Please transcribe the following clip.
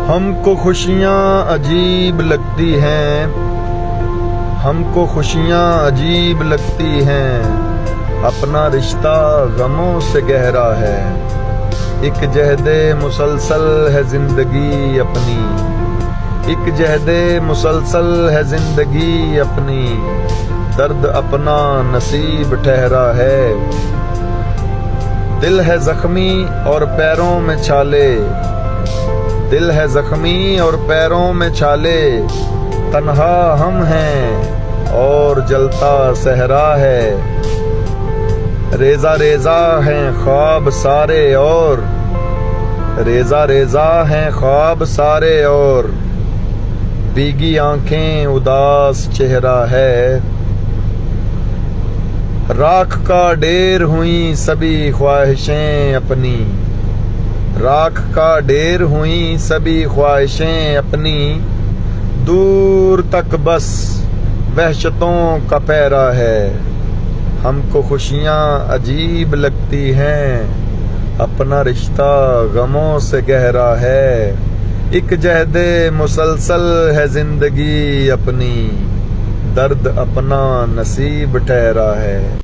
हमको खुशियाँ अजीब लगती हैं, हमको खुशियाँ अजीब लगती हैं, अपना रिश्ता गमों से गहरा है। एक जहदे मुसलसल है जिंदगी अपनी, एक जहदे मुसलसल है जिंदगी अपनी, दर्द अपना नसीब ठहरा है। दिल है जख्मी और पैरों में छाले, दिल है जख्मी और पैरों में छाले, तन्हा हम हैं और जलता सहरा है। रेजा रेजा हैं ख्वाब सारे और, रेजा रेजा हैं ख्वाब सारे और, भीगी आंखें उदास चेहरा है। राख का ढेर हुई सभी ख्वाहिशें अपनी, राख का ढेर हुई सभी ख्वाहिशें अपनी, दूर तक बस वहशतों का पैरा है। हमको खुशियाँ अजीब लगती हैं, अपना रिश्ता गमों से गहरा है। एक जहदे मुसलसल है जिंदगी अपनी, दर्द अपना नसीब ठहरा है।